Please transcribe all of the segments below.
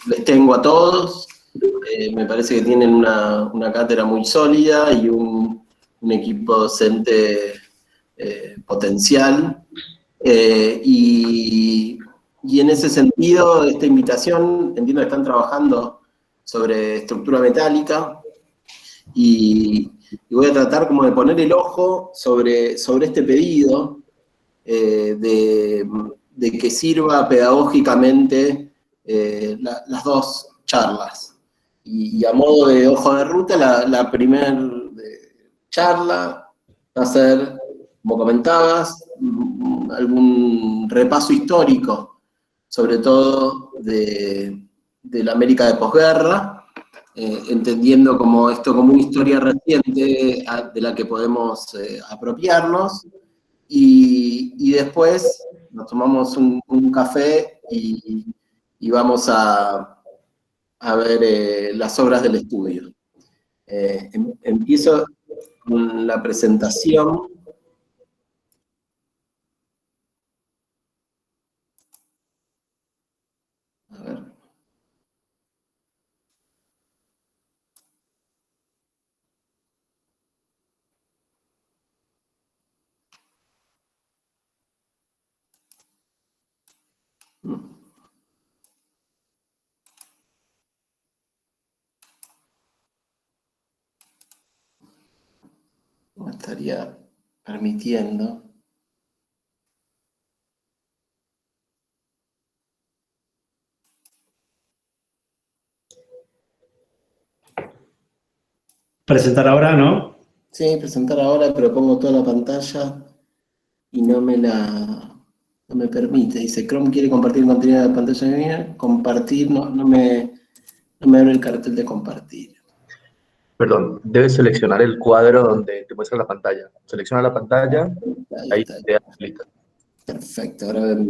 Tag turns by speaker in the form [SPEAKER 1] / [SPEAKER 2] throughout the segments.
[SPEAKER 1] les tengo a todos. Me parece que tienen una cátedra muy sólida y un equipo docente potencial. Y en ese sentido, esta invitación, entiendo que están trabajando sobre estructura metálica y voy a tratar como de poner el ojo sobre este pedido de que sirva pedagógicamente las dos charlas. Y a modo de ojo de ruta, la primera charla va a ser, como comentabas, algún repaso histórico, sobre todo de la América de posguerra, entendiendo como esto como una historia reciente de la que podemos apropiarnos, y después nos tomamos un café y vamos a ver las obras del estudio. Empiezo con la presentación. A ver. Me estaría permitiendo.
[SPEAKER 2] Presentar ahora, ¿no?
[SPEAKER 1] Sí, presentar ahora, pero pongo toda la pantalla y no me permite. Dice, Chrome quiere compartir el contenido de la pantalla mía. Compartir, no me abre el cartel de compartir.
[SPEAKER 3] Perdón, debes seleccionar el cuadro donde te muestra la pantalla. Selecciona la pantalla, ahí te habilita.
[SPEAKER 1] Perfecto, ahora ven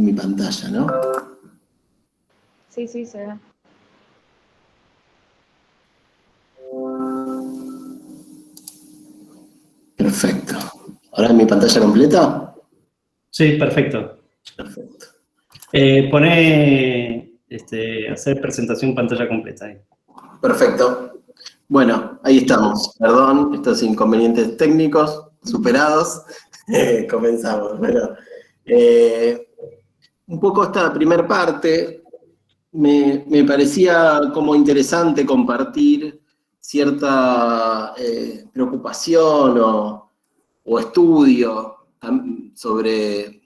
[SPEAKER 1] mi pantalla, ¿no?
[SPEAKER 4] Sí, se ve.
[SPEAKER 1] Perfecto. ¿Ahora mi pantalla completa?
[SPEAKER 2] Sí, perfecto.
[SPEAKER 1] Perfecto.
[SPEAKER 2] Hacer presentación pantalla completa ahí.
[SPEAKER 1] Perfecto. Bueno, ahí estamos. Perdón, estos inconvenientes técnicos superados. Comenzamos. Bueno, un poco esta primera parte me parecía como interesante compartir cierta preocupación o estudio sobre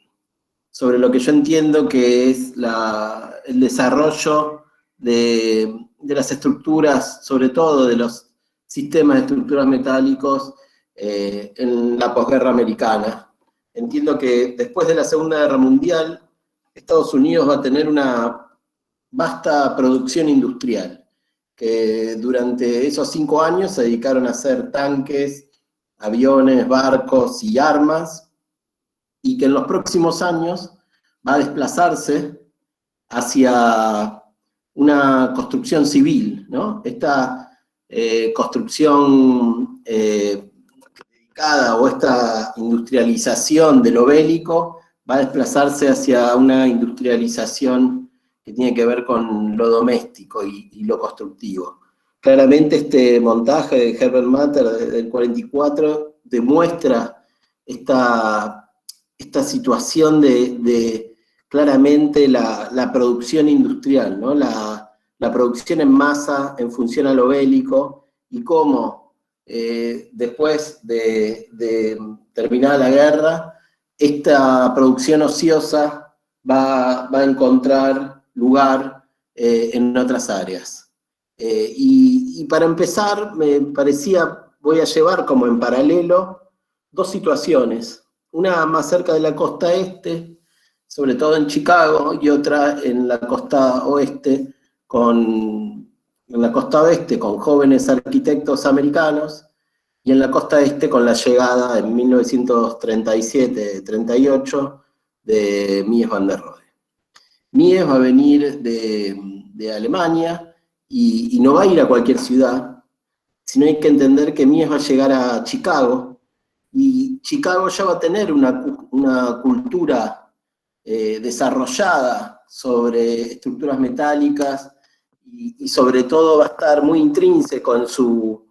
[SPEAKER 1] lo que yo entiendo que es el desarrollo de las estructuras, sobre todo de los sistemas de estructuras metálicos en la posguerra americana. Entiendo que después de la Segunda Guerra Mundial, Estados Unidos va a tener una vasta producción industrial, que durante esos 5 años se dedicaron a hacer tanques, aviones, barcos y armas, y que en los próximos años va a desplazarse hacia una construcción civil, ¿no? Esta construcción dedicada o esta industrialización de lo bélico va a desplazarse hacia una industrialización que tiene que ver con lo doméstico y lo constructivo. Claramente este montaje de Herbert Matter del 44 demuestra esta situación de claramente la producción industrial, ¿no? La producción en masa en función a lo bélico, y cómo después de terminada la guerra, esta producción ociosa va a encontrar lugar en otras áreas. Y para empezar, me parecía, voy a llevar como en paralelo dos situaciones. Una más cerca de la costa este, sobre todo en Chicago, y otra en la costa oeste, en la costa oeste con jóvenes arquitectos americanos, y en la costa este con la llegada en 1937-38 de Mies van der Rohe. Mies va a venir de Alemania y no va a ir a cualquier ciudad, sino hay que entender que Mies va a llegar a Chicago, y Chicago ya va a tener una cultura desarrollada sobre estructuras metálicas y sobre todo va a estar muy intrínseco en su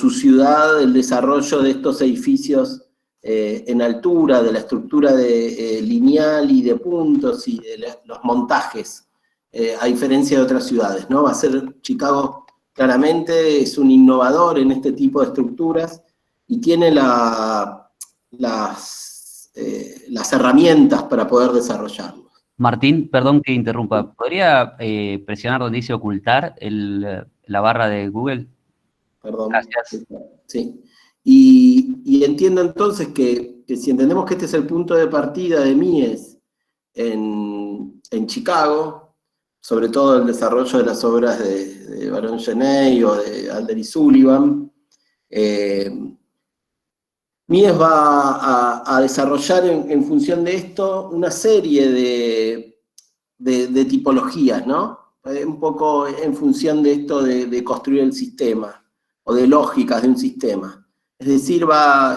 [SPEAKER 1] ciudad el desarrollo de estos edificios en altura, de la estructura lineal y de puntos y de los montajes, a diferencia de otras ciudades, ¿no? Va a ser Chicago, claramente, es un innovador en este tipo de estructuras y tiene las herramientas para poder desarrollarlo.
[SPEAKER 5] Martín, perdón que interrumpa, ¿podría presionar donde dice ocultar la barra de Google?
[SPEAKER 1] Perdón.
[SPEAKER 5] Gracias.
[SPEAKER 1] Sí. Y entiendo entonces que si entendemos que este es el punto de partida de Mies en Chicago, sobre todo el desarrollo de las obras de Baron Genet o de Alder y Sullivan, Mies va a desarrollar en función de esto una serie de tipologías, ¿no? Un poco en función de esto de construir el sistema, o de lógicas de un sistema. Es decir,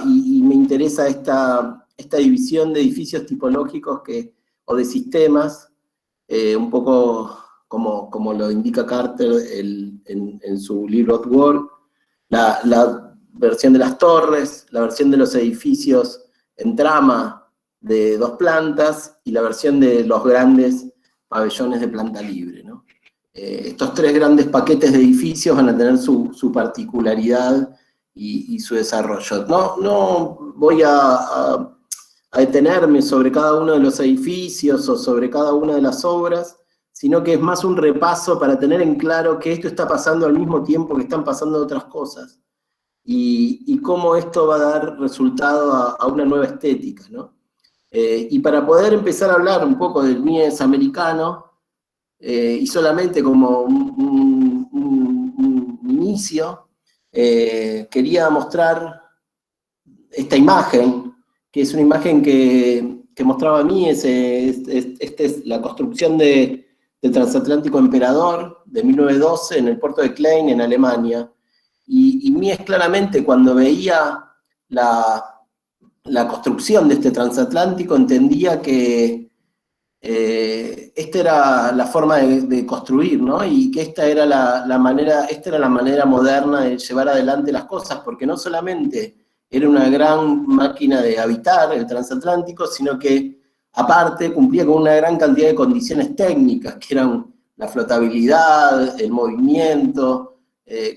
[SPEAKER 1] y me interesa esta división de edificios tipológicos o de sistemas, un poco como lo indica Carter en su libro Outwork, la versión de las torres, la versión de los edificios en trama de 2 plantas, y la versión de los grandes pabellones de planta libre, ¿no? Estos 3 grandes paquetes de edificios van a tener su particularidad y su desarrollo. No voy a detenerme sobre cada uno de los edificios o sobre cada una de las obras, sino que es más un repaso para tener en claro que esto está pasando al mismo tiempo que están pasando otras cosas, y cómo esto va a dar resultado a una nueva estética, ¿no? Y para poder empezar a hablar un poco del Mies americano, y solamente como un inicio, quería mostrar esta imagen, que es una imagen que mostraba Mies. Esta es la construcción del transatlántico Emperador de 1912 en el puerto de Klein, en Alemania. Y Mies claramente, cuando veía la construcción de este transatlántico, entendía que esta era la forma de construir, ¿no? Y que esta era la manera moderna de llevar adelante las cosas, porque no solamente era una gran máquina de habitar el transatlántico, sino que aparte cumplía con una gran cantidad de condiciones técnicas, que eran la flotabilidad, el movimiento.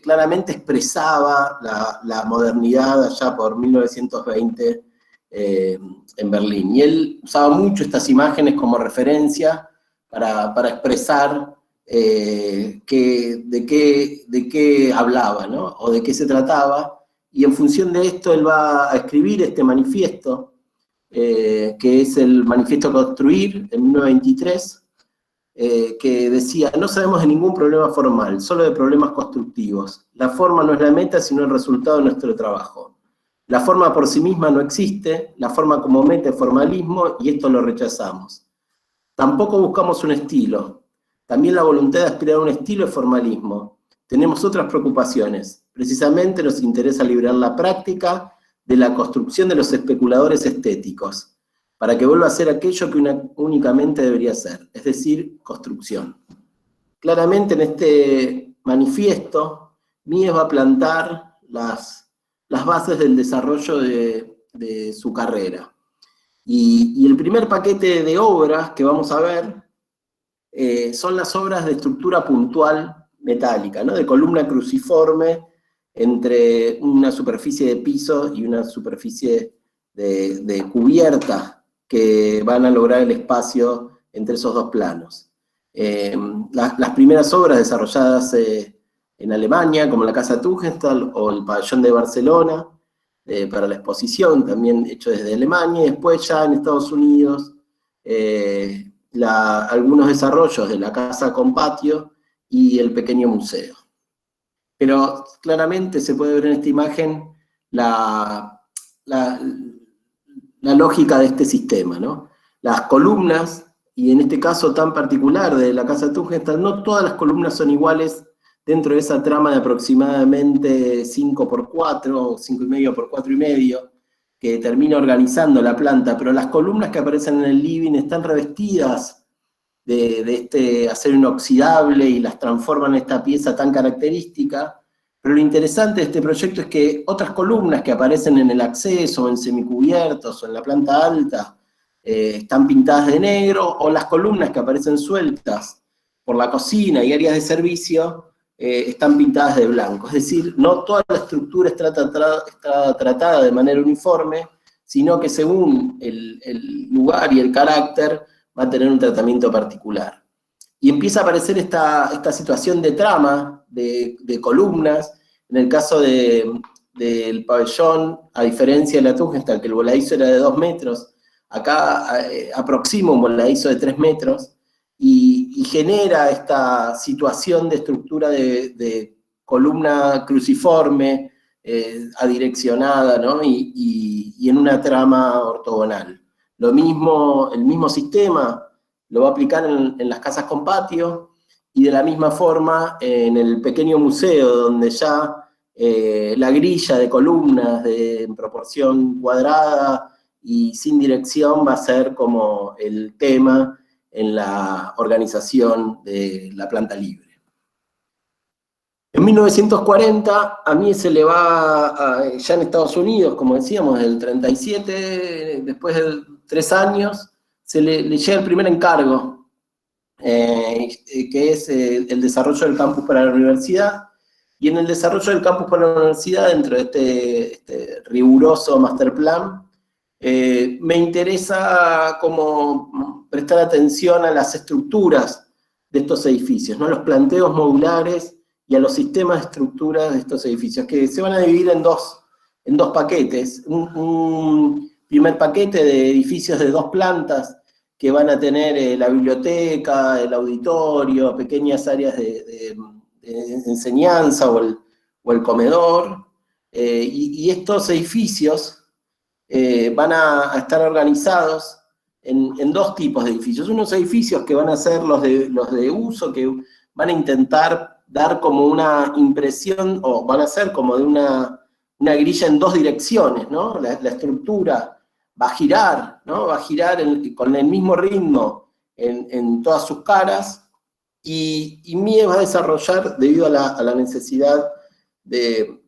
[SPEAKER 1] Claramente expresaba la modernidad allá por 1920 en Berlín. Y él usaba mucho estas imágenes como referencia para expresar de qué hablaba, ¿no? O de qué se trataba. Y en función de esto él va a escribir este manifiesto, que es el Manifiesto Construir, en 1923, que decía: no sabemos de ningún problema formal, solo de problemas constructivos. La forma no es la meta, sino el resultado de nuestro trabajo. La forma por sí misma no existe, la forma como meta es formalismo, y esto lo rechazamos. Tampoco buscamos un estilo. También la voluntad de aspirar a un estilo es formalismo. Tenemos otras preocupaciones. Precisamente nos interesa liberar la práctica de la construcción de los especuladores estéticos, para que vuelva a ser aquello que únicamente debería ser, es decir, construcción. Claramente en este manifiesto, Mies va a plantar las bases del desarrollo de su carrera. Y el primer paquete de obras que vamos a ver son las obras de estructura puntual metálica, ¿no? De columna cruciforme entre una superficie de piso y una superficie de cubierta, que van a lograr el espacio entre esos 2 planos. Las primeras obras desarrolladas en Alemania, como la Casa Tugendhat o el Pabellón de Barcelona, para la exposición, también hecho desde Alemania, y después ya en Estados Unidos, algunos desarrollos de la Casa con Patio y el pequeño museo. Pero claramente se puede ver en esta imagen la lógica de este sistema, ¿no? Las columnas, y en este caso tan particular de la Casa Tugendhat, no todas las columnas son iguales dentro de esa trama de aproximadamente 5x4 o 5,5 por 4,5, que termina organizando la planta, pero las columnas que aparecen en el living están revestidas de este acero inoxidable y las transforma en esta pieza tan característica. Pero lo interesante de este proyecto es que otras columnas que aparecen en el acceso, en semicubiertos, o en la planta alta, están pintadas de negro, o las columnas que aparecen sueltas por la cocina y áreas de servicio, están pintadas de blanco. Es decir, no toda la estructura está tratada de manera uniforme, sino que según el lugar y el carácter va a tener un tratamiento particular. Y empieza a aparecer esta situación de trama, de columnas. En el caso del pabellón, a diferencia de la Tungestal, que el voladizo era de 2 metros, acá aproxima un voladizo de 3 metros, y genera esta situación de estructura de columna cruciforme, adireccionada, ¿no? y en una trama ortogonal. Lo mismo, el mismo sistema lo va a aplicar en las casas con patio, y de la misma forma en el pequeño museo, donde ya la grilla de columnas en proporción cuadrada y sin dirección va a ser como el tema en la organización de la planta libre. En 1940, a mí se le va, ya en Estados Unidos, como decíamos, del 37, después de 3 años, se le llega el primer encargo, que es el desarrollo del campus para la universidad. Y en el desarrollo del campus para la universidad, dentro de este riguroso master plan, me interesa como prestar atención a las estructuras de estos edificios, ¿no? Los planteos modulares y a los sistemas de estructura de estos edificios, que se van a dividir en dos paquetes. Un primer paquete de edificios de 2 plantas, que van a tener la biblioteca, el auditorio, pequeñas áreas de enseñanza o el comedor, y estos edificios van a estar organizados en 2 tipos de edificios. Unos edificios que van a ser los de uso, que van a intentar dar como una impresión, o van a ser como de una grilla en 2 direcciones, ¿no? La estructura va a girar, ¿no? Va a girar con el mismo ritmo en todas sus caras, y MIE va a desarrollar, debido a la necesidad de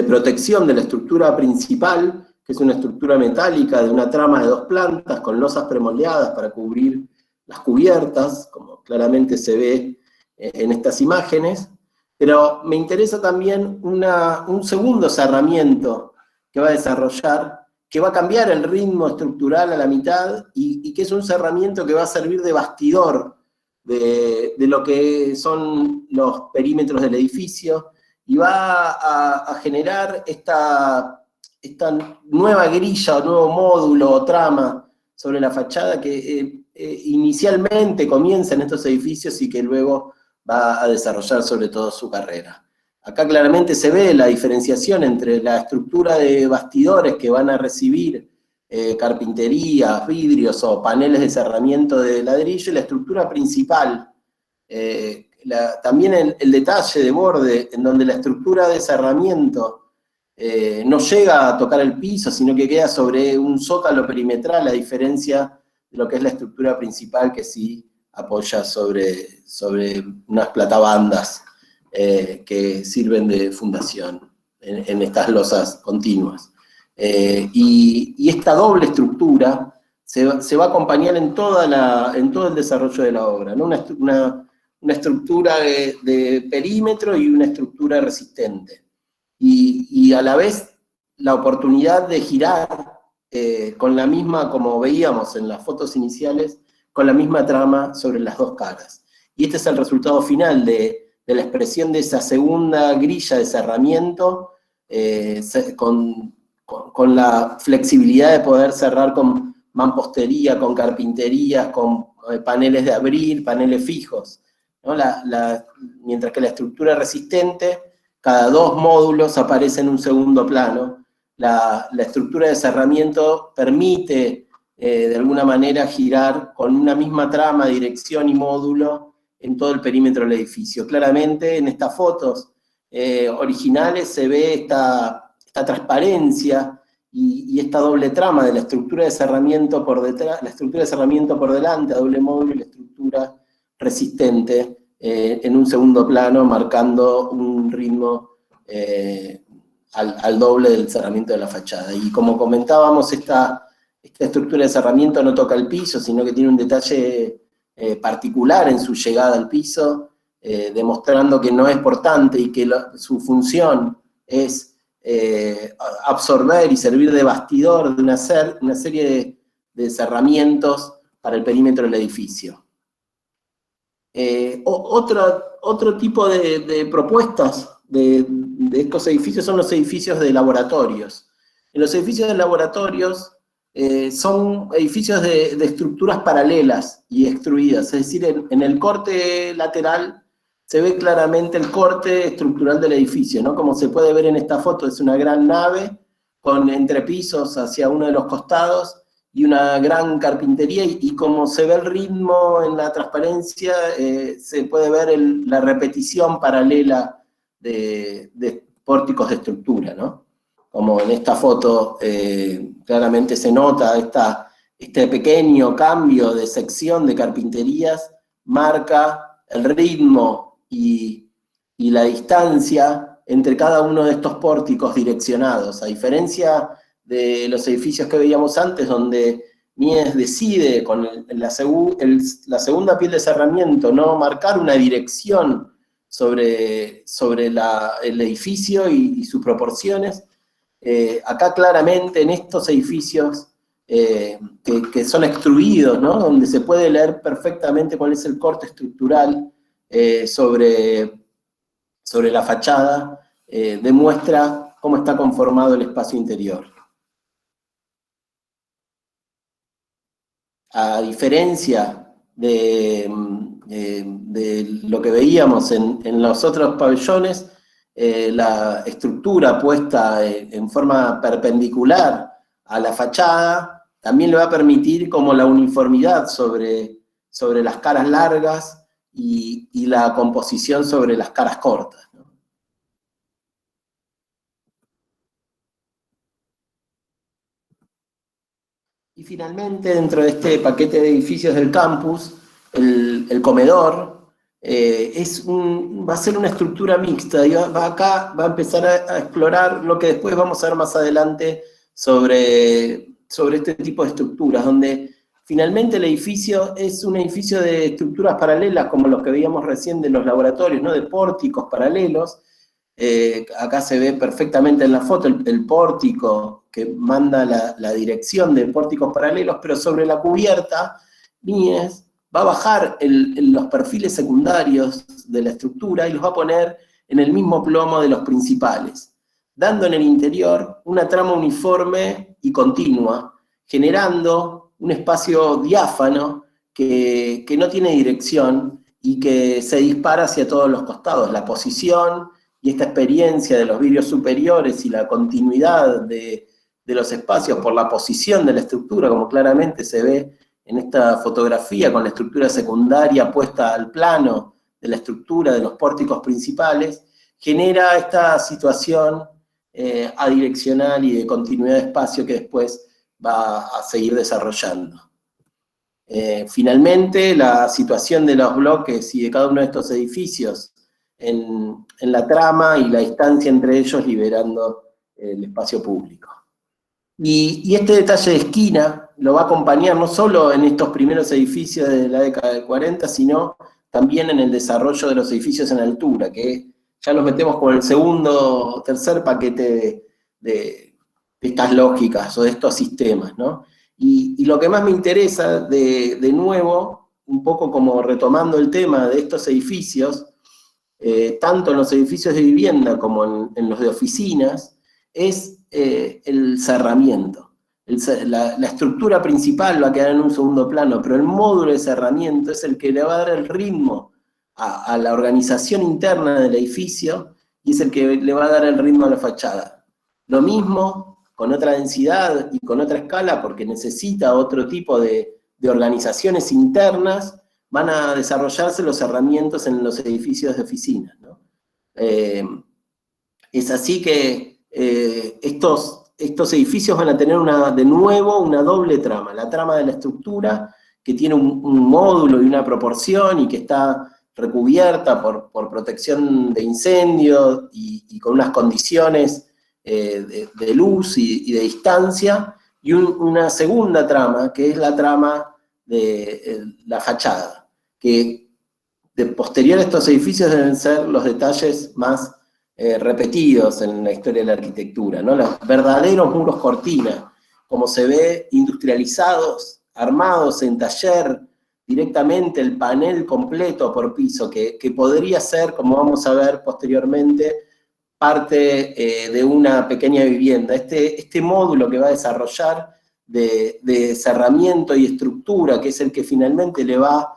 [SPEAKER 1] protección de la estructura principal, que es una estructura metálica de una trama de 2 plantas, con losas premoldeadas para cubrir las cubiertas, como claramente se ve en estas imágenes. Pero me interesa también un segundo cerramiento que va a desarrollar, que va a cambiar el ritmo estructural a la mitad, y que es un cerramiento que va a servir de bastidor de lo que son los perímetros del edificio, y va a generar esta nueva grilla o nuevo módulo o trama sobre la fachada que inicialmente comienza en estos edificios y que luego va a desarrollar sobre todo su carrera. Acá claramente se ve la diferenciación entre la estructura de bastidores que van a recibir carpinterías, vidrios o paneles de cerramiento de ladrillo, y la estructura principal. También el detalle de borde, en donde la estructura de cerramiento no llega a tocar el piso, sino que queda sobre un zócalo perimetral, a diferencia de lo que es la estructura principal, que sí apoya sobre unas platabandas que sirven de fundación en estas losas continuas. Y esta doble estructura se va a acompañar en todo el desarrollo de la obra, ¿no? Una estructura de perímetro y una estructura resistente. Y a la vez la oportunidad de girar con la misma, como veíamos en las fotos iniciales, con la misma trama sobre las 2 caras. Y este es el resultado final de la expresión de esa segunda grilla de cerramiento, con la flexibilidad de poder cerrar con mampostería, con carpinterías, con paneles de abril, paneles fijos, ¿no? Mientras que la estructura resistente, cada 2 módulos aparece en un segundo plano. La estructura de cerramiento permite, de alguna manera, girar con una misma trama, dirección y módulo en todo el perímetro del edificio. Claramente, en estas fotos originales se ve esta transparencia y esta doble trama de la estructura de cerramiento por detrás, la estructura de cerramiento por delante, a doble módulo, y la estructura resistente en un segundo plano, marcando un ritmo al doble del cerramiento de la fachada. Y como comentábamos, esta estructura de cerramiento no toca el piso, sino que tiene un detalle particular en su llegada al piso, demostrando que no es portante y que su función es absorber y servir de bastidor de una serie de cerramientos para el perímetro del edificio. Otro tipo de propuestas de estos edificios son los edificios de laboratorios. En los edificios de laboratorios son edificios de estructuras paralelas y extruidas, es decir, en el corte lateral se ve claramente el corte estructural del edificio, ¿no? Como se puede ver en esta foto, es una gran nave con entrepisos hacia uno de los costados y una gran carpintería, y como se ve el ritmo en la transparencia, se puede ver la repetición paralela de pórticos de estructura, ¿no? Como en esta foto claramente se nota este pequeño cambio de sección de carpinterías, marca el ritmo y la distancia entre cada uno de estos pórticos direccionados, a diferencia de los edificios que veíamos antes, donde Mies decide con la segunda piel de cerramiento no marcar una dirección sobre el edificio y sus proporciones. Acá claramente en estos edificios que son extruidos, ¿no? Donde se puede leer perfectamente cuál es el corte estructural sobre la fachada, demuestra cómo está conformado el espacio interior. A diferencia de lo que veíamos en los otros pabellones, la estructura puesta en forma perpendicular a la fachada también le va a permitir como la uniformidad sobre las caras largas y la composición sobre las caras cortas, ¿no? Y finalmente, dentro de este paquete de edificios del campus, el comedor va a ser una estructura mixta, y acá va a empezar a explorar lo que después vamos a ver más adelante sobre este tipo de estructuras, donde finalmente el edificio es un edificio de estructuras paralelas, como los que veíamos recién de los laboratorios, ¿no? De pórticos paralelos. Acá se ve perfectamente en la foto el pórtico que manda la dirección de pórticos paralelos, pero sobre la cubierta, Mies va a bajar los perfiles secundarios de la estructura y los va a poner en el mismo plomo de los principales, dando en el interior una trama uniforme y continua, generando un espacio diáfano que no tiene dirección y que se dispara hacia todos los costados. La posición y esta experiencia de los vidrios superiores y la continuidad de los espacios por la posición de la estructura, como claramente se ve en esta fotografía, con la estructura secundaria puesta al plano de la estructura de los pórticos principales, genera esta situación adireccional y de continuidad de espacio que después va a seguir desarrollando. Finalmente, la situación de los bloques y de cada uno de estos edificios en la trama y la distancia entre ellos, liberando el espacio público. Y este detalle de esquina lo va a acompañar no solo en estos primeros edificios de la década del 40, sino también en el desarrollo de los edificios en altura, que ya los metemos con el segundo o tercer paquete de estas lógicas o de estos sistemas, ¿no? Y lo que más me interesa, de nuevo, un poco como retomando el tema de estos edificios, tanto en los edificios de vivienda como en los de oficinas, es el cerramiento. La estructura principal va a quedar en un segundo plano, pero el módulo de cerramiento es el que le va a dar el ritmo a la organización interna del edificio y es el que le va a dar el ritmo a la fachada. Lo mismo con otra densidad y con otra escala, porque necesita otro tipo de organizaciones internas, van a desarrollarse los cerramientos en los edificios de oficinas, ¿no? Es así que estos estos edificios van a tener de nuevo una doble trama, la trama de la estructura, que tiene un módulo y una proporción y que está recubierta por protección de incendios y con unas condiciones de luz y de distancia, y una segunda trama, que es la trama de la fachada, que de posterior a estos edificios deben ser los detalles más repetidos en la historia de la arquitectura, ¿no? Los verdaderos muros cortina, como se ve industrializados, armados en taller, directamente el panel completo por piso, que podría ser, como vamos a ver posteriormente, parte de una pequeña vivienda. Este módulo que va a desarrollar de cerramiento y estructura, que es el que finalmente le va,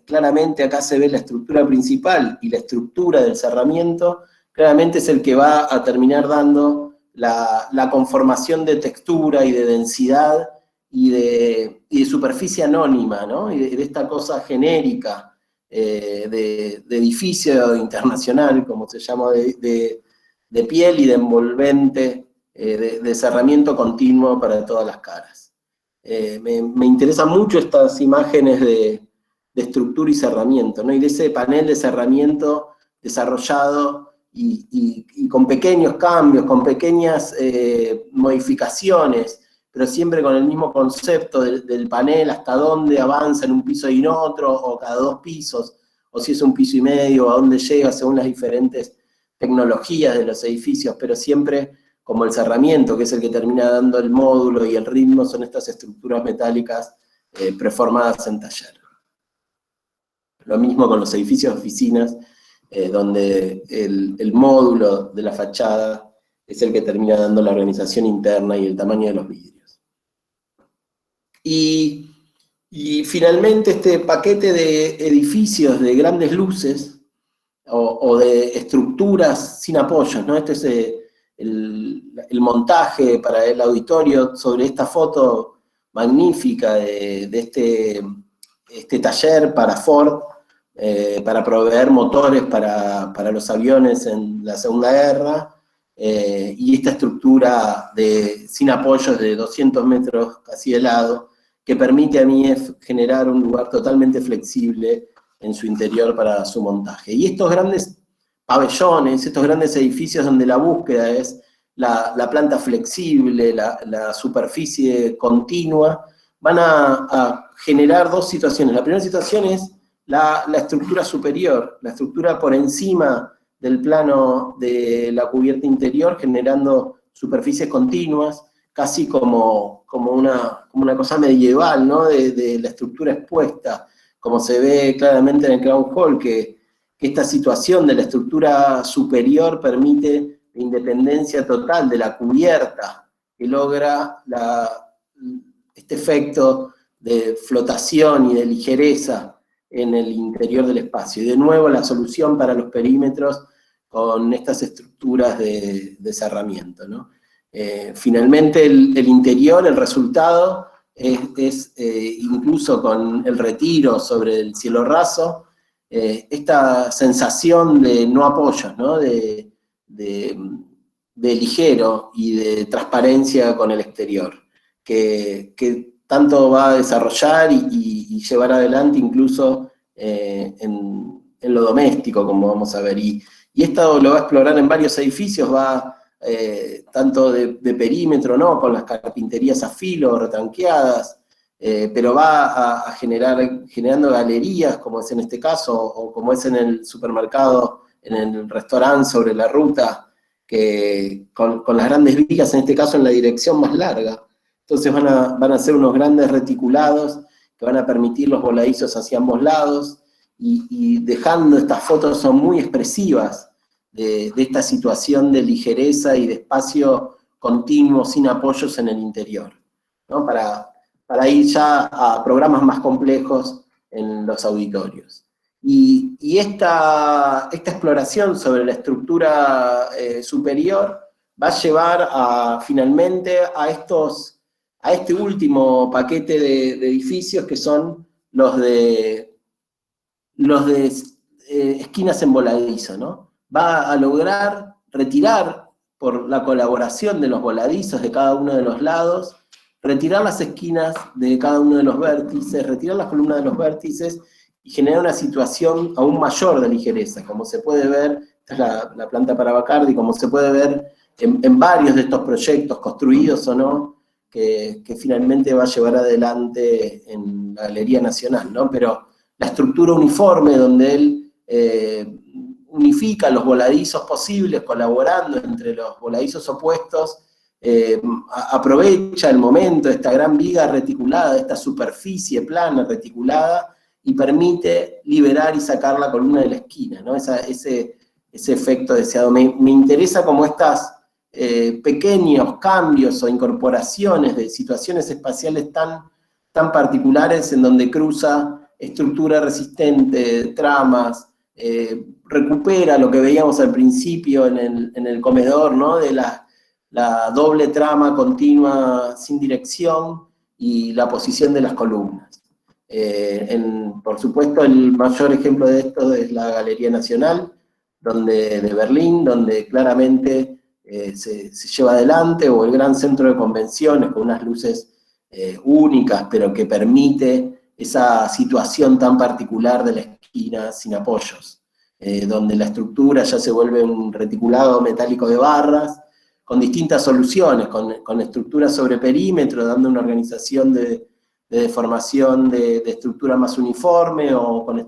[SPEAKER 1] claramente acá se ve la estructura principal y la estructura del cerramiento, claramente es el que va a terminar dando la conformación de textura y de densidad y de superficie anónima, ¿no? Y de esta cosa genérica de edificio internacional, como se llama, de piel y de envolvente, de cerramiento continuo para todas las caras. Me interesan mucho estas imágenes de estructura y cerramiento, ¿no? Y de ese panel de cerramiento desarrollado y con pequeños cambios, con pequeñas modificaciones, pero siempre con el mismo concepto del panel, hasta dónde avanza en un piso y en otro, o cada 2 pisos, o si es un piso y medio, a dónde llega según las diferentes tecnologías de los edificios, pero siempre como el cerramiento, que es el que termina dando el módulo y el ritmo, son estas estructuras metálicas preformadas en taller. Lo mismo con los edificios de oficinas, donde el módulo de la fachada es el que termina dando la organización interna y el tamaño de los vidrios. Y finalmente este paquete de edificios de grandes luces, o de estructuras sin apoyos, ¿no? Este es el montaje para el auditorio sobre esta foto magnífica de este taller para Ford, para proveer motores para los aviones en la Segunda Guerra, y esta estructura sin apoyos de 200 metros casi de lado, que permite a MIEF generar un lugar totalmente flexible en su interior para su montaje. Y estos grandes pabellones, estos grandes edificios donde la búsqueda es la planta flexible, la superficie continua, van a generar 2 situaciones. La primera situación es la estructura superior, la estructura por encima del plano de la cubierta interior, generando superficies continuas, casi como una cosa medieval, ¿no? De la estructura expuesta, como se ve claramente en el Crown Hall, que esta situación de la estructura superior permite la independencia total de la cubierta, que logra este efecto de flotación y de ligereza en el interior del espacio. Y de nuevo la solución para los perímetros con estas estructuras de cerramiento, ¿no? Finalmente el interior, el resultado, es incluso con el retiro sobre el cielo raso, esta sensación de no apoyos, ¿no? De ligero y de transparencia con el exterior, que tanto va a desarrollar y llevar adelante incluso en lo doméstico, como vamos a ver. Y esto lo va a explorar en varios edificios, tanto de perímetro, ¿no? Con las carpinterías a filo, retranqueadas, pero va generando galerías, como es en este caso, o como es en el supermercado, en el restaurante sobre la ruta, que con las grandes vigas, en este caso en la dirección más larga. Entonces van a ser unos grandes reticulados que van a permitir los voladizos hacia ambos lados, y dejando estas fotos son muy expresivas de esta situación de ligereza y de espacio continuo sin apoyos en el interior, ¿no? Para ir ya a programas más complejos en los auditorios. Y esta exploración sobre la estructura superior va a llevar finalmente a este último paquete de edificios, que son los de esquinas en voladizo, ¿no? Va a lograr retirar por la colaboración de los voladizos de cada uno de los lados, retirar las esquinas de cada uno de los vértices, retirar las columnas de los vértices y generar una situación aún mayor de ligereza, como se puede ver, esta es la planta para Bacardi, como se puede ver en varios de estos proyectos, construidos o no, que finalmente va a llevar adelante en la Galería Nacional, ¿no? Pero la estructura uniforme donde él unifica los voladizos posibles, colaborando entre los voladizos opuestos, aprovecha el momento de esta gran viga reticulada, de esta superficie plana reticulada, y permite liberar y sacar la columna de la esquina, ¿no? Ese efecto deseado. Me interesa cómo estas pequeños cambios o incorporaciones de situaciones espaciales tan particulares en donde cruza estructura resistente, tramas, recupera lo que veíamos al principio en el comedor, ¿no? De la doble trama continua sin dirección y la posición de las columnas. Por supuesto, el mayor ejemplo de esto es la Galería Nacional de Berlín, donde claramente se lleva adelante, o el gran centro de convenciones con unas luces únicas, pero que permite esa situación tan particular de la esquina sin apoyos, donde la estructura ya se vuelve un reticulado metálico de barras, con distintas soluciones, con estructuras sobre perímetro, dando una organización de deformación de estructura más uniforme, o con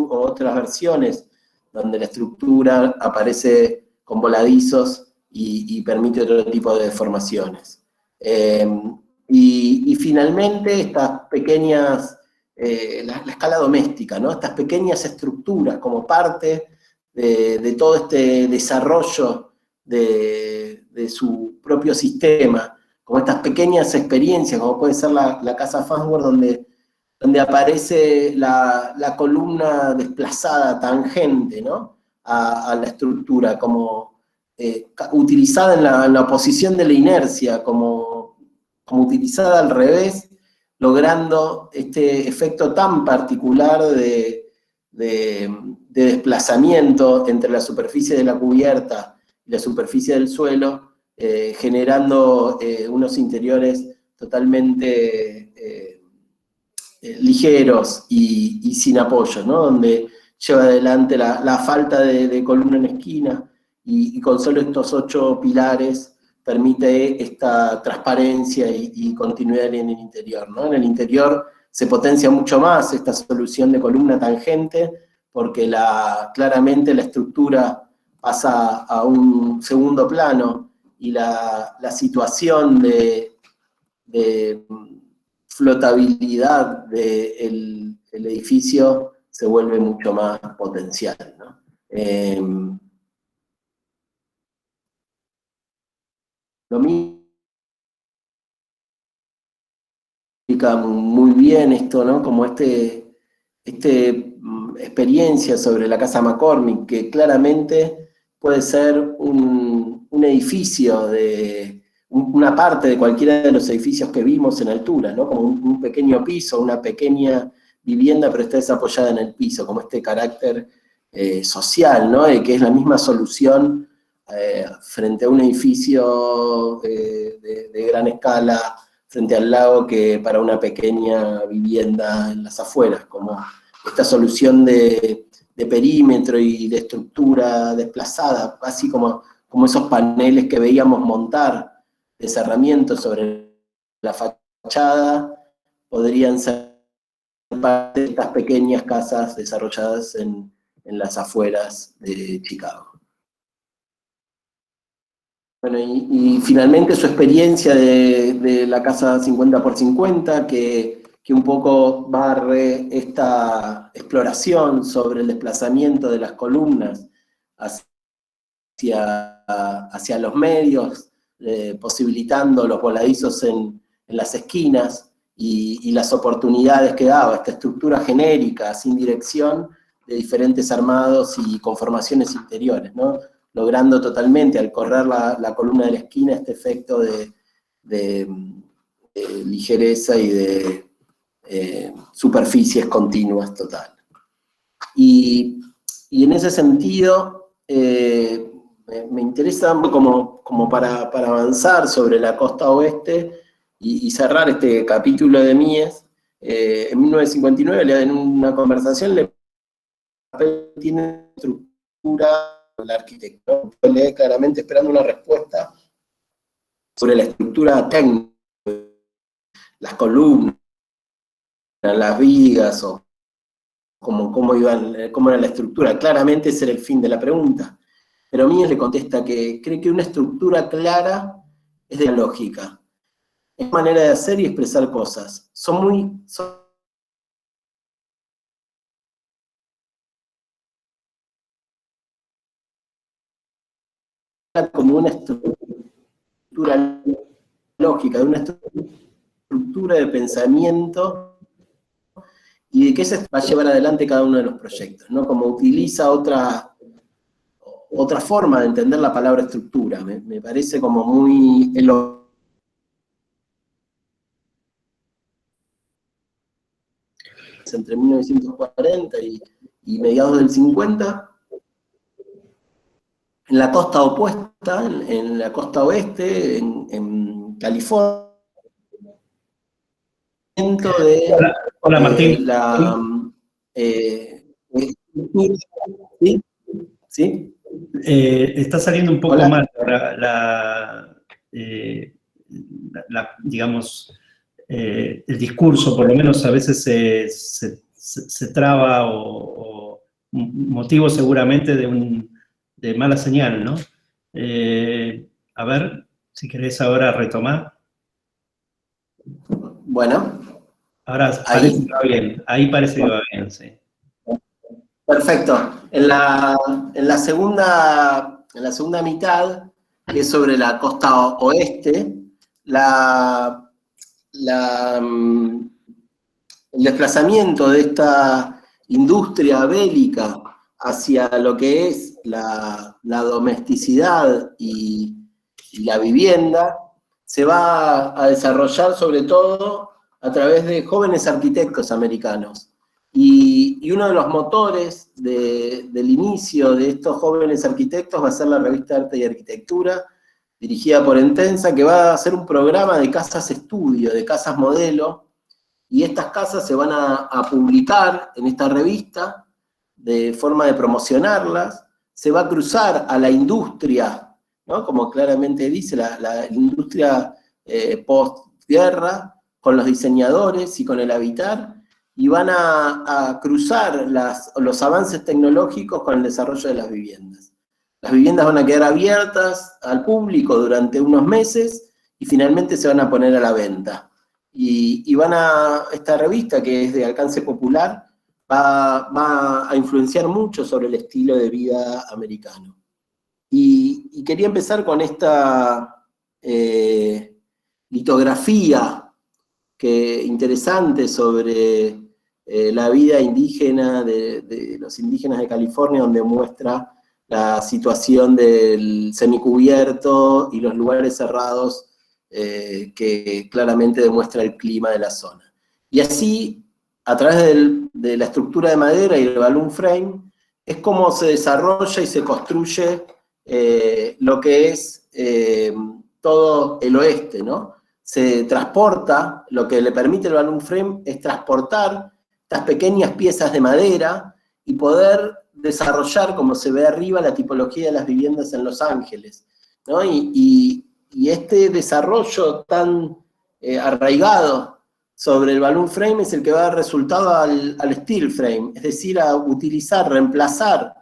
[SPEAKER 1] otras versiones, donde la estructura aparece con voladizos y permite otro tipo de deformaciones. Y finalmente estas pequeñas, la escala doméstica, ¿no? Estas pequeñas estructuras como parte de todo este desarrollo de su propio sistema, como estas pequeñas experiencias, como puede ser la casa Farnsworth, donde aparece la columna desplazada, tangente, ¿no? a la estructura, como utilizada en la oposición de la inercia, como utilizada al revés, logrando este efecto tan particular de desplazamiento entre la superficie de la cubierta y la superficie del suelo, generando unos interiores totalmente ligeros y sin apoyo, ¿no? Donde lleva adelante la falta de columna en esquina, y con solo estos 8 pilares permite esta transparencia y continuidad en el interior, ¿no? En el interior se potencia mucho más esta solución de columna tangente, porque claramente la estructura pasa a un segundo plano, y la situación de flotabilidad del edificio se vuelve mucho más potencial, ¿no? Lo mismo explica muy bien esto, ¿no? Como experiencia sobre la casa McCormick, que claramente puede ser un edificio, una parte de cualquiera de los edificios que vimos en altura, ¿no? Como un pequeño piso, una pequeña vivienda, pero está desapoyada en el piso, como este carácter social, ¿no? Que es la misma solución frente a un edificio de gran escala, frente al lago, que para una pequeña vivienda en las afueras, como esta solución de perímetro y de estructura desplazada, así como esos paneles que veíamos montar de cerramiento sobre la fachada, podrían ser parte de estas pequeñas casas desarrolladas en las afueras de Chicago. Bueno, y finalmente su experiencia de la casa 50x50, que un poco barre esta exploración sobre el desplazamiento de las columnas hacia los medios, posibilitando los voladizos en las esquinas, y las oportunidades que daba esta estructura genérica, sin dirección, de diferentes armados y conformaciones interiores, ¿no? Logrando totalmente, al correr la columna de la esquina, este efecto de ligereza y de superficies continuas total. Y en ese sentido, me interesa como para avanzar sobre la costa oeste y cerrar este capítulo de Mies. En 1959, en una conversación, le tiene estructura la arquitectura. Lee claramente esperando una respuesta sobre la estructura técnica, las columnas, las vigas, o cómo era la estructura. Claramente ese era el fin de la pregunta. Pero Mies le contesta que cree que una estructura clara es de la lógica. Es manera de hacer y expresar cosas. Son como una estructura lógica, de una estructura de pensamiento, y de qué se va a llevar adelante cada uno de los proyectos, ¿no? Como utiliza otra forma de entender la palabra estructura. Me parece como muy entre 1940 y mediados del 50, en la costa opuesta, en la costa oeste, en California,
[SPEAKER 2] Hola Martín.
[SPEAKER 1] ¿Sí?
[SPEAKER 2] Está saliendo un poco
[SPEAKER 1] Hola.
[SPEAKER 2] mal digamos, el discurso, por lo menos a veces se traba, o motivo seguramente de mala señal, ¿no? A ver, si querés ahora retomar.
[SPEAKER 1] Bueno.
[SPEAKER 2] Ahora parece que va bien, ahí parece que va bien, sí.
[SPEAKER 1] Perfecto. En la segunda mitad, que es sobre la costa oeste, el desplazamiento de esta industria bélica hacia lo que es la domesticidad y la vivienda se va a desarrollar sobre todo a través de jóvenes arquitectos americanos. Y uno de los motores del inicio de estos jóvenes arquitectos va a ser la revista Arte y Arquitectura, dirigida por Entensa, que va a hacer un programa de casas estudio, de casas modelo, y estas casas se van a publicar en esta revista de forma de promocionarlas. Se va a cruzar a la industria, ¿no? Como claramente dice, la industria postguerra, con los diseñadores y con el habitar, y van a cruzar los avances tecnológicos con el desarrollo de las viviendas. Las viviendas van a quedar abiertas al público durante unos meses y finalmente se van a poner a la venta. Y esta revista, que es de alcance popular, va a influenciar mucho sobre el estilo de vida americano. Y quería empezar con esta litografía interesante sobre la vida indígena de los indígenas de California, donde muestra la situación del semicubierto y los lugares cerrados, que claramente demuestra el clima de la zona. Y así, a través de la estructura de madera y el balloon frame, es como se desarrolla y se construye lo que es todo el oeste, ¿no? Se transporta, lo que le permite el balloon frame es transportar estas pequeñas piezas de madera y poder desarrollar, como se ve arriba, la tipología de las viviendas en Los Ángeles, ¿no? Y este desarrollo tan arraigado sobre el balloon frame es el que va a dar resultado al steel frame, es decir, a reemplazar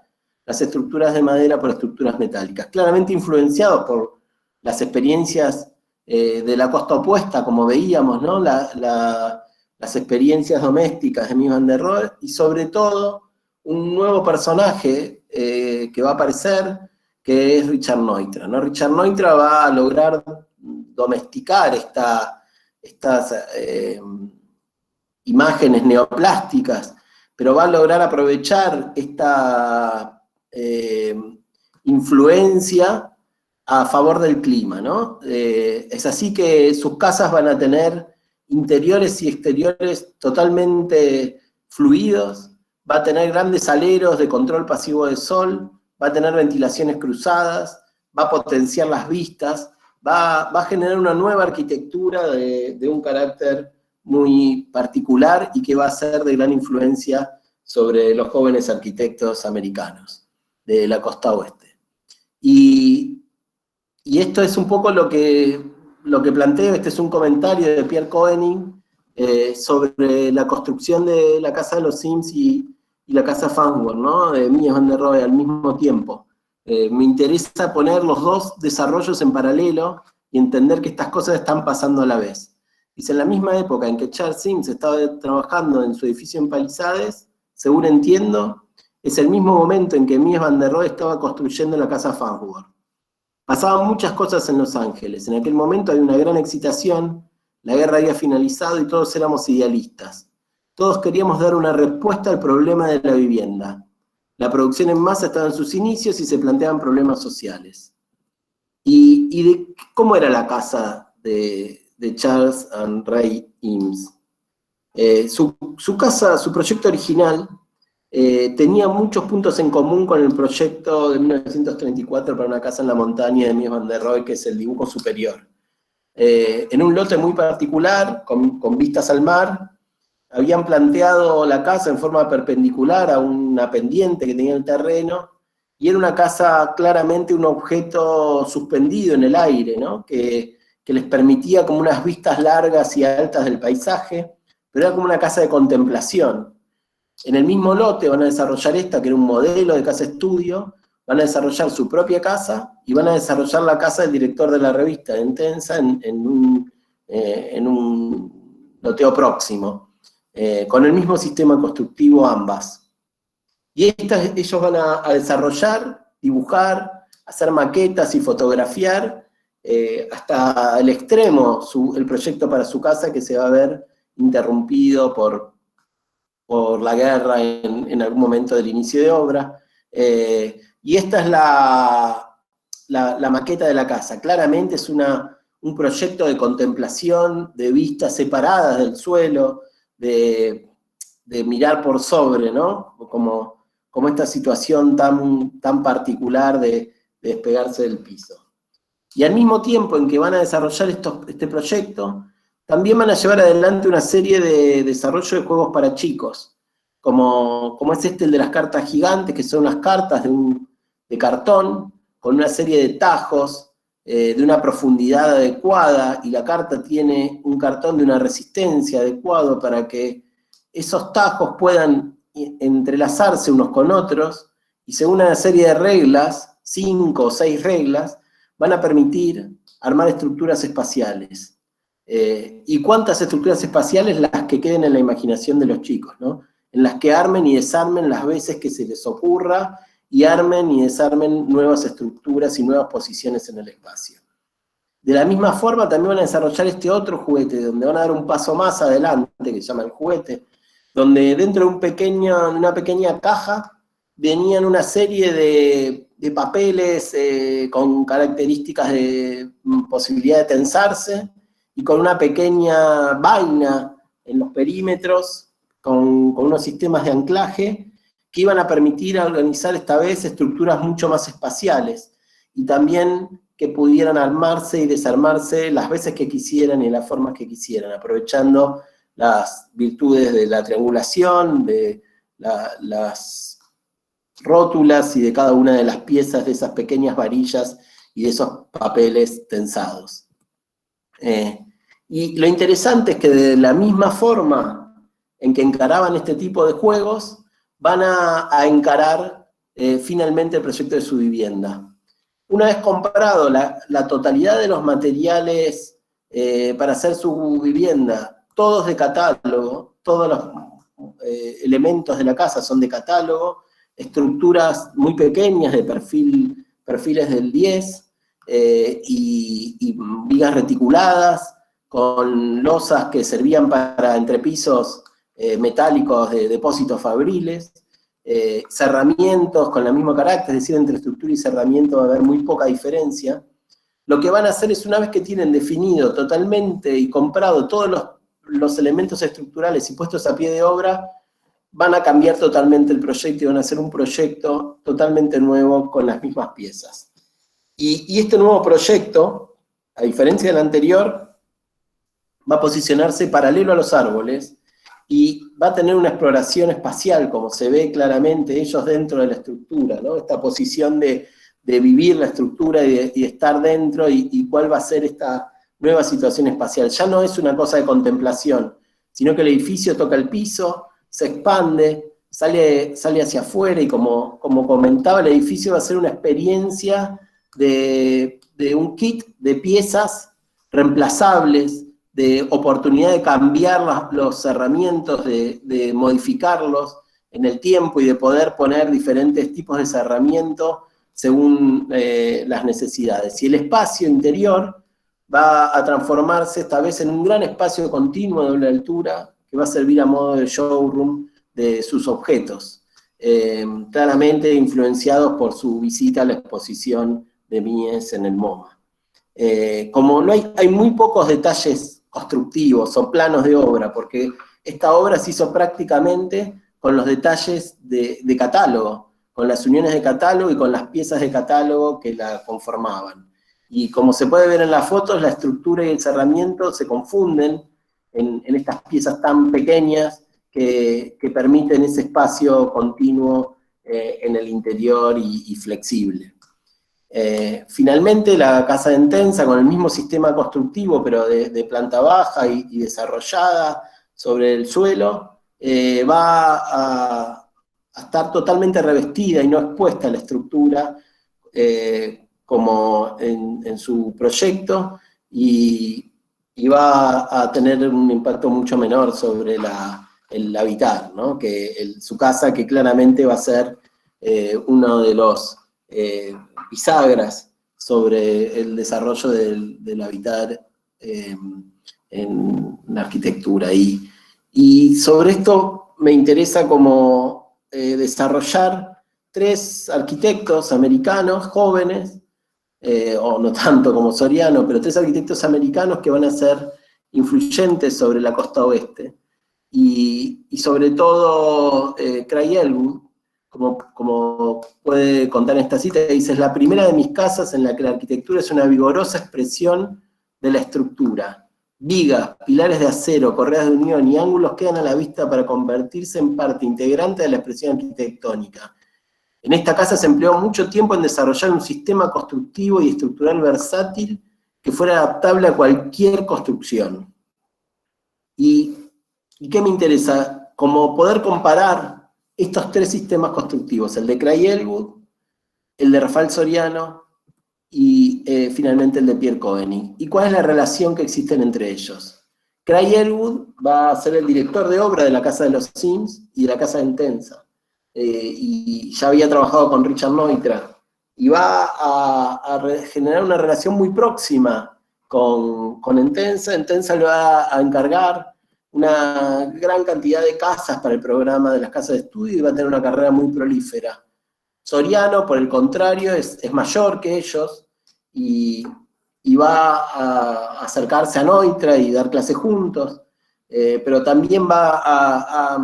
[SPEAKER 1] las estructuras de madera por estructuras metálicas, claramente influenciados por las experiencias de la costa opuesta, como veíamos, ¿no? Las experiencias domésticas de Mies van der Rohe, y sobre todo un nuevo personaje que va a aparecer, que es Richard Neutra, ¿no? Richard Neutra va a lograr domesticar estas imágenes neoplásticas, pero va a lograr aprovechar esta influencia a favor del clima, ¿no? Es así que sus casas van a tener interiores y exteriores totalmente fluidos, va a tener grandes aleros de control pasivo de sol, va a tener ventilaciones cruzadas, va a potenciar las vistas, va a generar una nueva arquitectura de un carácter muy particular y que va a ser de gran influencia sobre los jóvenes arquitectos americanos de la costa oeste. Y esto es un poco lo que planteo. Este es un comentario de Pierre Koenig sobre la construcción de la casa de los Sims y la casa Farnworth, ¿no? De Mies van der Rohe al mismo tiempo. Me interesa poner los dos desarrollos en paralelo y entender que estas cosas están pasando a la vez. Dice, en la misma época en que Charles Sims estaba trabajando en su edificio en Palisades, según entiendo, es el mismo momento en que Mies van der Rohe estaba construyendo la casa Farnworth. Pasaban muchas cosas en Los Ángeles. En aquel momento había una gran excitación, la guerra había finalizado y todos éramos idealistas. Todos queríamos dar una respuesta al problema de la vivienda. La producción en masa estaba en sus inicios y se planteaban problemas sociales. ¿Y cómo era la casa de Charles and Ray Eames? Su casa, su proyecto original, tenía muchos puntos en común con el proyecto de 1934 para una casa en la montaña de Mies van der Rohe, que es el dibujo superior. En un lote muy particular, con vistas al mar, habían planteado la casa en forma perpendicular a una pendiente que tenía el terreno, y era una casa claramente un objeto suspendido en el aire, ¿no? Que les permitía como unas vistas largas y altas del paisaje, pero era como una casa de contemplación. En el mismo lote van a desarrollar esta, que era un modelo de casa estudio, van a desarrollar su propia casa, y van a desarrollar la casa del director de la revista, de Entensa, en un loteo próximo, con el mismo sistema constructivo ambas. Y ellos van a desarrollar, dibujar, hacer maquetas y fotografiar, hasta el extremo, el proyecto para su casa, que se va a ver interrumpido por la guerra en algún momento del inicio de obra. Y esta es la maqueta de la casa. Claramente es un proyecto de contemplación, de vistas separadas del suelo, de mirar por sobre, ¿no? Como esta situación tan particular de despegarse del piso. Y al mismo tiempo en que van a desarrollar este proyecto, también van a llevar adelante una serie de desarrollo de juegos para chicos, como es el de las cartas gigantes, que son unas cartas de cartón, con una serie de tajos, de una profundidad adecuada, y la carta tiene un cartón de una resistencia adecuada para que esos tajos puedan entrelazarse unos con otros, y según una serie de reglas, 5 o 6 reglas, van a permitir armar estructuras espaciales. ¿Y cuántas estructuras espaciales? Las que queden en la imaginación de los chicos, ¿no? En las que armen y desarmen las veces que se les ocurra, y armen y desarmen nuevas estructuras y nuevas posiciones en el espacio. De la misma forma también van a desarrollar este otro juguete, donde van a dar un paso más adelante, que se llama el juguete, donde dentro de una pequeña caja venían una serie de papeles con características de posibilidad de tensarse, y con una pequeña vaina en los perímetros, con unos sistemas de anclaje, que iban a permitir organizar esta vez estructuras mucho más espaciales, y también que pudieran armarse y desarmarse las veces que quisieran y en las formas que quisieran, aprovechando las virtudes de la triangulación, de las rótulas y de cada una de las piezas de esas pequeñas varillas y de esos papeles tensados. Y lo interesante es que de la misma forma en que encaraban este tipo de juegos, van a encarar finalmente el proyecto de su vivienda. Una vez comprado la totalidad de los materiales para hacer su vivienda, todos de catálogo, todos los elementos de la casa son de catálogo, estructuras muy pequeñas de perfiles del 10, y vigas reticuladas, con losas que servían para entrepisos metálicos de depósitos fabriles, cerramientos con el mismo carácter, es decir, entre estructura y cerramiento va a haber muy poca diferencia. Lo que van a hacer es, una vez que tienen definido totalmente y comprado todos los elementos estructurales y puestos a pie de obra, van a cambiar totalmente el proyecto y van a hacer un proyecto totalmente nuevo con las mismas piezas. Y este nuevo proyecto, a diferencia del anterior, va a posicionarse paralelo a los árboles y va a tener una exploración espacial, como se ve claramente ellos dentro de la estructura, ¿no? Esta posición de vivir la estructura y de estar dentro y cuál va a ser esta nueva situación espacial. Ya no es una cosa de contemplación, sino que el edificio toca el piso, se expande, sale hacia afuera y como comentaba, el edificio va a ser una experiencia de un kit de piezas reemplazables, de oportunidad de cambiar los cerramientos, de modificarlos en el tiempo y de poder poner diferentes tipos de cerramiento según las necesidades. Y el espacio interior va a transformarse esta vez en un gran espacio continuo de doble altura que va a servir a modo de showroom de sus objetos, claramente influenciados por su visita a la exposición de Mies en el MoMA. Como no hay muy pocos detalles constructivos o planos de obra, porque esta obra se hizo prácticamente con los detalles de catálogo, con las uniones de catálogo y con las piezas de catálogo que la conformaban. Y como se puede ver en las fotos, la estructura y el cerramiento se confunden en estas piezas tan pequeñas que permiten ese espacio continuo en el interior y flexible. Finalmente, la casa de Entenza, con el mismo sistema constructivo, pero de planta baja y desarrollada sobre el suelo, va a estar totalmente revestida y no expuesta a la estructura como en su proyecto, y va a tener un impacto mucho menor sobre el habitar, ¿no? Su casa, que claramente va a ser uno de los bisagras sobre el desarrollo del habitar en la arquitectura. Y sobre esto me interesa como desarrollar 3 arquitectos americanos jóvenes, o no tanto como Soriano, pero 3 arquitectos americanos que van a ser influyentes sobre la costa oeste. Y sobre todo Craig Ellwood, como puede contar en esta cita, dice: es la primera de mis casas en la que la arquitectura es una vigorosa expresión de la estructura. Vigas, pilares de acero, correas de unión y ángulos quedan a la vista para convertirse en parte integrante de la expresión arquitectónica. En esta casa se empleó mucho tiempo en desarrollar un sistema constructivo y estructural versátil que fuera adaptable a cualquier construcción. ¿Y qué me interesa? Como poder comparar estos 3 sistemas constructivos, el de Craig Ellwood, el de Rafael Soriano y finalmente el de Pierre Koenig. ¿Y cuál es la relación que existe entre ellos? Craig Ellwood va a ser el director de obra de la Casa de los Sims y de la Casa de Entenza. Y ya había trabajado con Richard Neutra, y va a generar una relación muy próxima con Entenza. Entenza le va a encargar una gran cantidad de casas para el programa de las casas de estudio y va a tener una carrera muy prolífera. Soriano, por el contrario, es mayor que ellos y va a acercarse a Neutra y dar clases juntos, pero también va a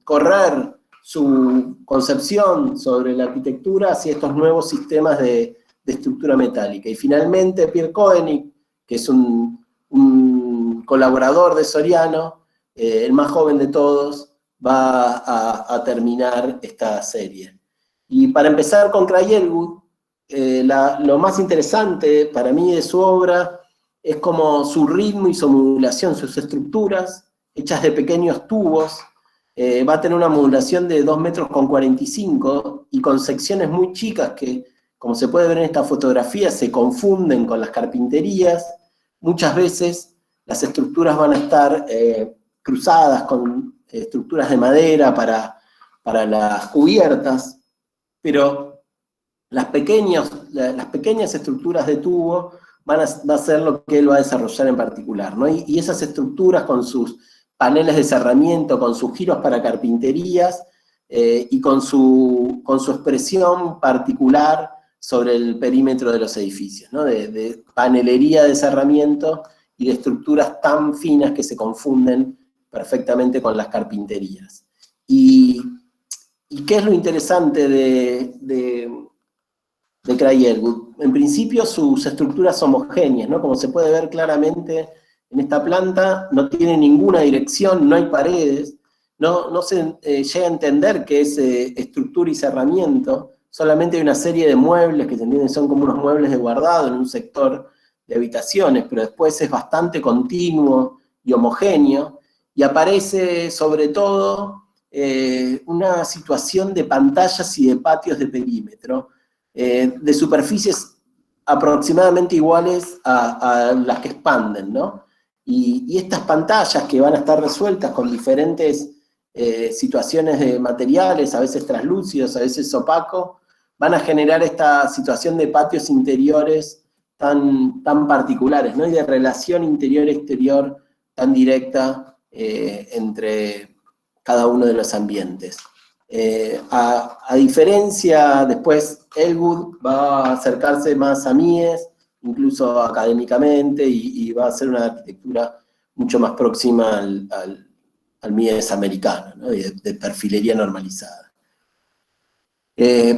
[SPEAKER 1] correr su concepción sobre la arquitectura hacia estos nuevos sistemas de estructura metálica. Y finalmente Pierre Koenig, que es un colaborador de Soriano, el más joven de todos, va a terminar esta serie. Y para empezar con Craig Ellwood, lo más interesante para mí de su obra es como su ritmo y su modulación, sus estructuras hechas de pequeños tubos. Va a tener una modulación de 2,45 metros y con secciones muy chicas que, como se puede ver en esta fotografía, se confunden con las carpinterías. Muchas veces las estructuras van a estar cruzadas con estructuras de madera para las cubiertas, pero las pequeñas estructuras de tubo va a ser lo que él va a desarrollar en particular, ¿no? Y esas estructuras con sus paneles de cerramiento, con sus giros para carpinterías y con su expresión particular sobre el perímetro de los edificios, ¿no? De panelería de cerramiento y de estructuras tan finas que se confunden perfectamente con las carpinterías. ¿Y qué es lo interesante de Cray Elwood? En principio sus estructuras homogéneas, ¿no? Como se puede ver claramente en esta planta, no tiene ninguna dirección, no hay paredes, no se llega a entender qué es estructura y cerramiento, solamente hay una serie de muebles que se entienden son como unos muebles de guardado en un sector de habitaciones, pero después es bastante continuo y homogéneo, y aparece sobre todo una situación de pantallas y de patios de perímetro, de superficies aproximadamente iguales a las que expanden, ¿no? Y estas pantallas que van a estar resueltas con diferentes situaciones de materiales, a veces translúcidos, a veces opacos, van a generar esta situación de patios interiores tan particulares, ¿no? Y de relación interior-exterior tan directa entre cada uno de los ambientes. A diferencia, después Elwood va a acercarse más a Mies, incluso académicamente, y va a hacer una arquitectura mucho más próxima al Mies americano, ¿no? de perfilería normalizada.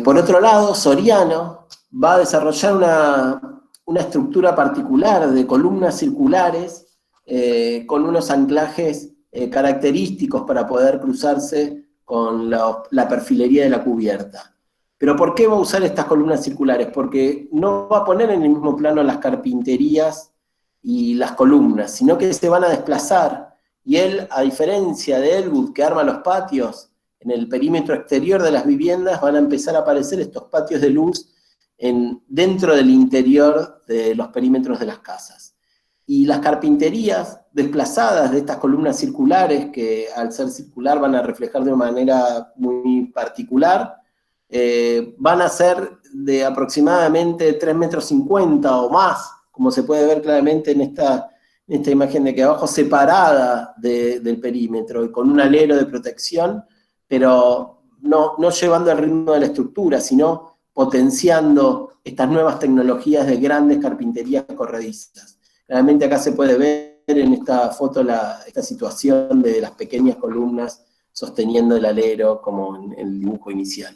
[SPEAKER 1] Por otro lado, Soriano va a desarrollar una estructura particular de columnas circulares con unos anclajes característicos para poder cruzarse con la perfilería de la cubierta. ¿Pero por qué va a usar estas columnas circulares? Porque no va a poner en el mismo plano las carpinterías y las columnas, sino que se van a desplazar, y él, a diferencia de Elwood, que arma los patios, en el perímetro exterior de las viviendas van a empezar a aparecer estos patios de luz dentro del interior de los perímetros de las casas. Y las carpinterías desplazadas de estas columnas circulares, que al ser circular van a reflejar de una manera muy particular, van a ser de aproximadamente 3,50 metros o más, como se puede ver claramente en esta imagen de aquí abajo, separada del perímetro y con un alero de protección, pero no llevando el ritmo de la estructura, sino potenciando estas nuevas tecnologías de grandes carpinterías corredizas. Realmente acá se puede ver en esta foto esta situación de las pequeñas columnas sosteniendo el alero, como en el dibujo inicial.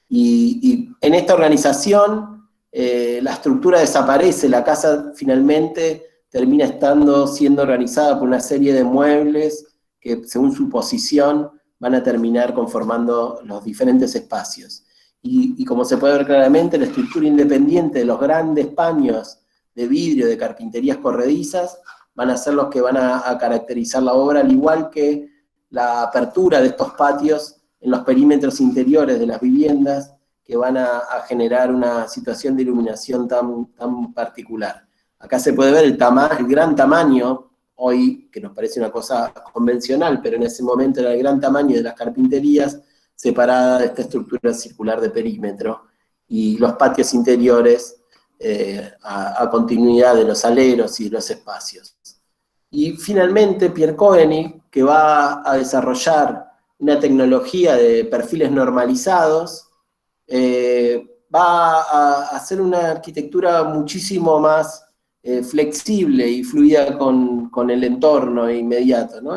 [SPEAKER 1] Y en esta organización, la estructura desaparece, la casa finalmente termina siendo organizada por una serie de muebles que, según su posición, van a terminar conformando los diferentes espacios. Y como se puede ver claramente, la estructura independiente de los grandes paños de vidrio de carpinterías corredizas van a ser los que van a caracterizar la obra, al igual que la apertura de estos patios en los perímetros interiores de las viviendas, que van a generar una situación de iluminación tan particular. Acá se puede ver el gran tamaño, hoy, que nos parece una cosa convencional, pero en ese momento era el gran tamaño de las carpinterías, separada de esta estructura circular de perímetro, y los patios interiores a continuidad de los aleros y de los espacios. Y finalmente Pierre Koenig, que va a desarrollar una tecnología de perfiles normalizados, va a hacer una arquitectura muchísimo más flexible y fluida con el entorno inmediato, ¿no?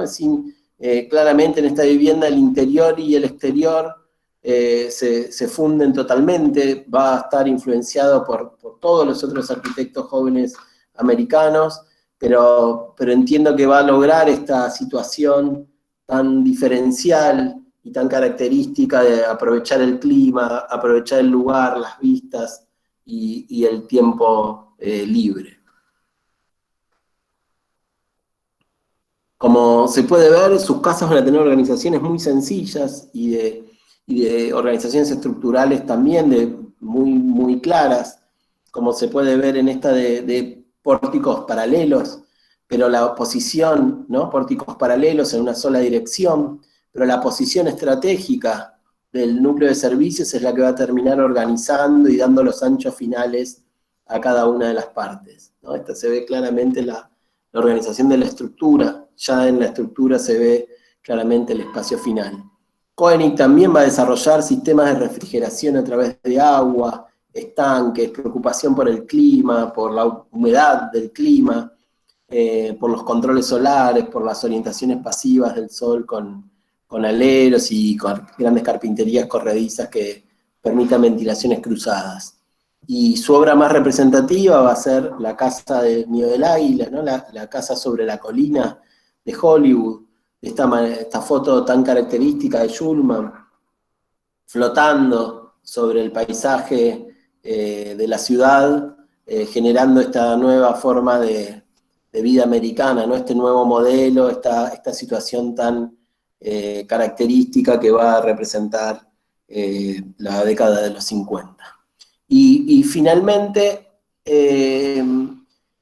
[SPEAKER 1] Claramente en esta vivienda el interior y el exterior se funden totalmente, va a estar influenciado por todos los otros arquitectos jóvenes americanos, pero entiendo que va a lograr esta situación tan diferencial y tan característica de aprovechar el clima, aprovechar el lugar, las vistas y el tiempo libre. Como se puede ver, sus casas van a tener organizaciones muy sencillas y de organizaciones estructurales también muy claras, como se puede ver en esta de pórticos paralelos, pero la posición, ¿no? Pórticos paralelos en una sola dirección, pero la posición estratégica del núcleo de servicios es la que va a terminar organizando y dando los anchos finales a cada una de las partes, ¿no? Esta se ve claramente la organización de la estructura, ya en la estructura se ve claramente el espacio final. Koenig también va a desarrollar sistemas de refrigeración a través de agua, estanques, preocupación por el clima, por la humedad del clima, por los controles solares, por las orientaciones pasivas del sol con con aleros y con grandes carpinterías corredizas que permitan ventilaciones cruzadas. Y su obra más representativa va a ser la casa del Nido del Águila, ¿no? La casa sobre la colina de Hollywood, esta foto tan característica de Schulman, flotando sobre el paisaje de la ciudad, generando esta nueva forma de vida americana, ¿no? Este nuevo modelo, esta situación tan característica que va a representar la década de los 50. Y finalmente,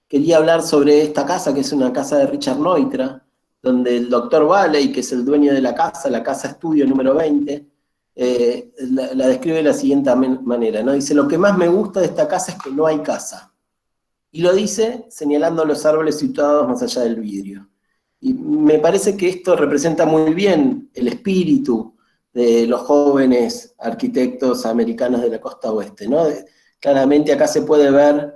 [SPEAKER 1] quería hablar sobre esta casa, que es una casa de Richard Neutra, donde el Dr. Valley, que es el dueño de la casa estudio número 20, la describe de la siguiente manera, ¿no? Dice: lo que más me gusta de esta casa es que no hay casa. Y lo dice señalando los árboles situados más allá del vidrio. Y me parece que esto representa muy bien el espíritu de los jóvenes arquitectos americanos de la costa oeste, ¿no? Claramente acá se puede ver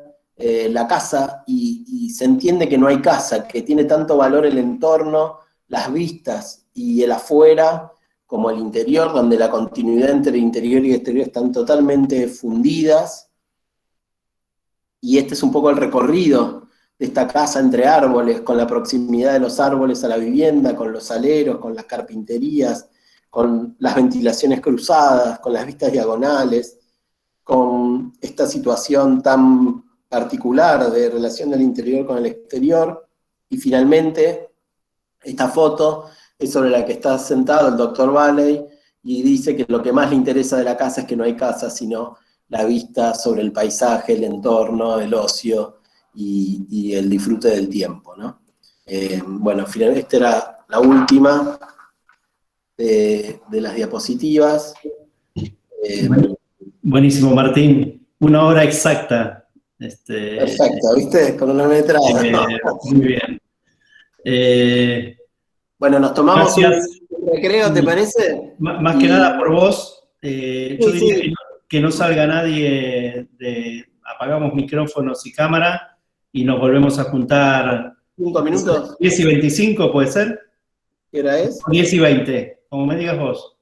[SPEAKER 1] la casa y se entiende que no hay casa, que tiene tanto valor el entorno, las vistas y el afuera, como el interior, donde la continuidad entre interior y exterior están totalmente fundidas. Y este es un poco el recorrido de esta casa entre árboles, con la proximidad de los árboles a la vivienda, con los aleros, con las carpinterías, con las ventilaciones cruzadas, con las vistas diagonales, con esta situación tan particular de relación del interior con el exterior. Y finalmente, esta foto es sobre la que está sentado el Dr. Valley, y dice que lo que más le interesa de la casa es que no hay casa, sino la vista sobre el paisaje, el entorno, el ocio y el disfrute del tiempo, ¿no? Bueno, finalmente esta era la última de las diapositivas.
[SPEAKER 2] Buenísimo, Martín. 1 hora exacta.
[SPEAKER 1] Perfecto, ¿viste? Con una metrada.
[SPEAKER 2] Muy bien.
[SPEAKER 1] Bueno, nos tomamos un recreo, ¿te
[SPEAKER 2] Sí.
[SPEAKER 1] parece?
[SPEAKER 2] Más que nada por vos. Yo diría
[SPEAKER 1] sí.
[SPEAKER 2] que no salga nadie, apagamos micrófonos y cámara y nos volvemos a juntar.
[SPEAKER 1] 5 minutos.
[SPEAKER 2] 10 y 25, ¿puede ser?
[SPEAKER 1] ¿Qué hora es?
[SPEAKER 2] 10 y 20, como me digas vos.